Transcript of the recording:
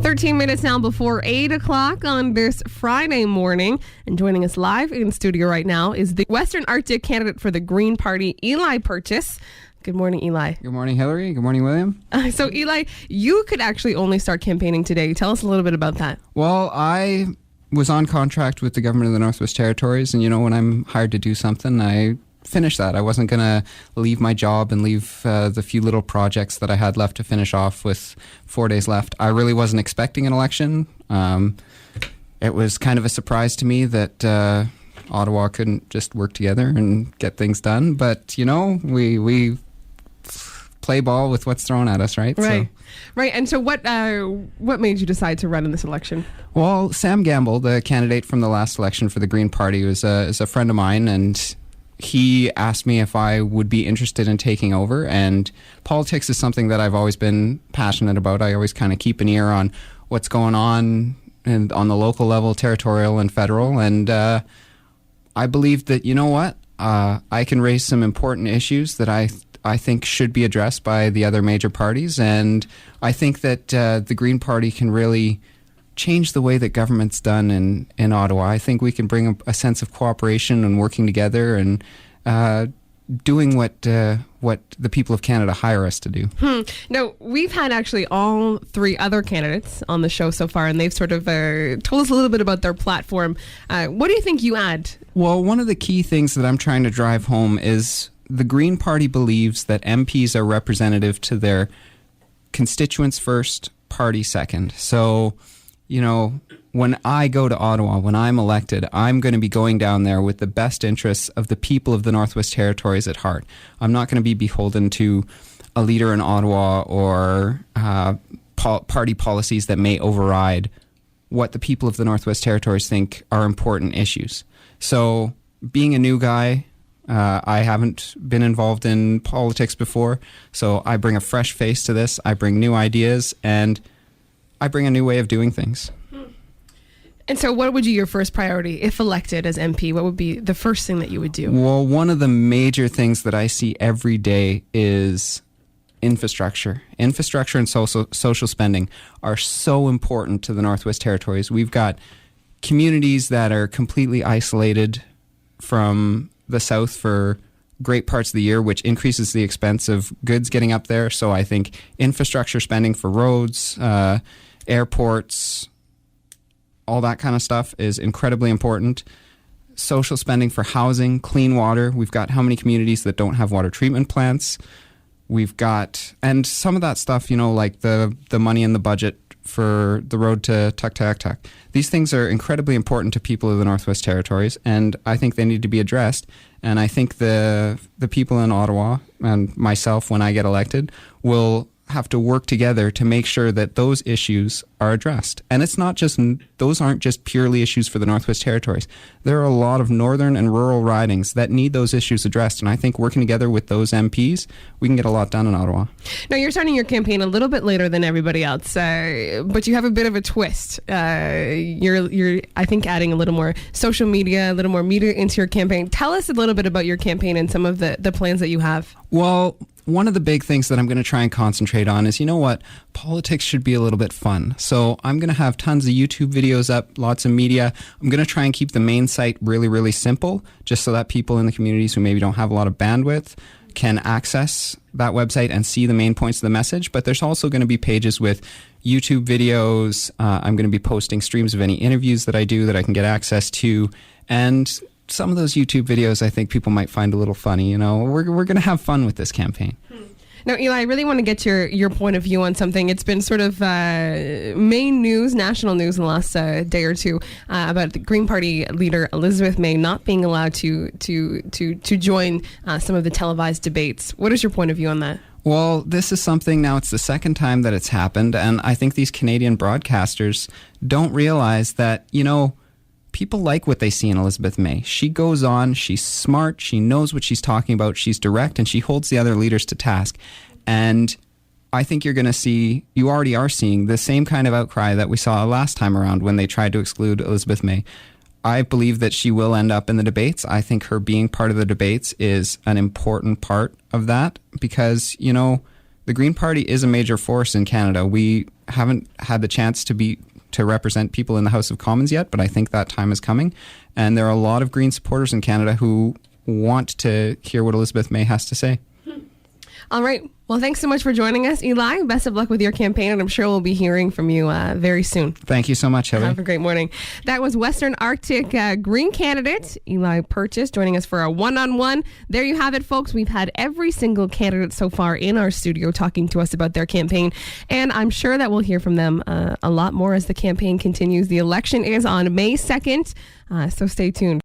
13 minutes now before 8 o'clock on this Friday morning. And joining us live in studio right now is the Western Arctic candidate for the Green Party, Eli Purchase. Good morning, Eli. Good morning, Hilary. Good morning, William. So, Eli, you could actually only start campaigning today. Tell us a little bit about that. Well, I was on contract with the government of the Northwest Territories, and when I'm hired to do something, I finish that. I wasn't going to leave my job and leave the few little projects that I had left to finish off with 4 days left. I really wasn't expecting an election. It was kind of a surprise to me that Ottawa couldn't just work together and get things done. But, we play ball with what's thrown at us, right? Right. Right. And so what made you decide to run in this election? Well, Sam Gamble, the candidate from the last election for the Green Party, is a friend of mine, and he asked me if I would be interested in taking over. And politics is something that I've always been passionate about. I always kind of keep an ear on what's going on and on the local level, territorial and federal. And I believe that, I can raise some important issues that I think should be addressed by the other major parties. And I think that the Green Party can really change the way that government's done in Ottawa. I think we can bring a sense of cooperation and working together and doing what the people of Canada hire us to do. Now, we've had actually all three other candidates on the show so far, and they've sort of told us a little bit about their platform. What do you think you add? Well, one of the key things that I'm trying to drive home is the Green Party believes that MPs are representative to their constituents first, party second. So, when I go to Ottawa, when I'm elected, I'm going to be going down there with the best interests of the people of the Northwest Territories at heart. I'm not going to be beholden to a leader in Ottawa or party policies that may override what the people of the Northwest Territories think are important issues. So, being a new guy, I haven't been involved in politics before, so I bring a fresh face to this. I bring new ideas, and I bring a new way of doing things. And so what would be your first priority if elected as MP? What would be the first thing that you would do? Well, one of the major things that I see every day is infrastructure. Infrastructure and social spending are so important to the Northwest Territories. We've got communities that are completely isolated from the south for great parts of the year, which increases the expense of goods getting up there. So I think infrastructure spending for roads, airports, all that kind of stuff is incredibly important. Social spending for housing, clean water. We've got how many communities that don't have water treatment plants? We've got, and some of that stuff, like the money in the budget for the road to Tuktoyaktuk. These things are incredibly important to people of the Northwest Territories, and I think they need to be addressed. And I think the people in Ottawa and myself, when I get elected, will have to work together to make sure that those issues are addressed. And those aren't just purely issues for the Northwest Territories. There are a lot of northern and rural ridings that need those issues addressed. And I think working together with those MPs, we can get a lot done in Ottawa. Now, you're starting your campaign a little bit later than everybody else, but you have a bit of a twist. You're, I think, adding a little more social media, a little more media into your campaign. Tell us a little bit about your campaign and some of the plans that you have. Well, one of the big things that I'm going to try and concentrate on is, politics should be a little bit fun. So I'm going to have tons of YouTube videos up, lots of media. I'm going to try and keep the main site really, really simple, just so that people in the communities who maybe don't have a lot of bandwidth can access that website and see the main points of the message. But there's also going to be pages with YouTube videos. I'm going to be posting streams of any interviews that I do that I can get access to. And some of those YouTube videos I think people might find a little funny. We're going to have fun with this campaign. Now, Eli, I really want to get your point of view on something. It's been sort of main news, national news in the last day or two about the Green Party leader Elizabeth May not being allowed to join some of the televised debates. What is your point of view on that? Well, this is something now, it's the second time that it's happened, and I think these Canadian broadcasters don't realize that, people like what they see in Elizabeth May. She goes on, she's smart, she knows what she's talking about, she's direct, and she holds the other leaders to task. And I think you're going to see, you already are seeing, the same kind of outcry that we saw last time around when they tried to exclude Elizabeth May. I believe that she will end up in the debates. I think her being part of the debates is an important part of that because, the Green Party is a major force in Canada. We haven't had the chance to represent people in the House of Commons yet, but I think that time is coming. And there are a lot of Green supporters in Canada who want to hear what Elizabeth May has to say. All right. Well, thanks so much for joining us, Eli. Best of luck with your campaign, and I'm sure we'll be hearing from you very soon. Thank you so much, Hilary. Have a great morning. That was Western Arctic Green candidate Eli Purchase joining us for a one-on-one. There you have it, folks. We've had every single candidate so far in our studio talking to us about their campaign, and I'm sure that we'll hear from them a lot more as the campaign continues. The election is on May 2nd, so stay tuned.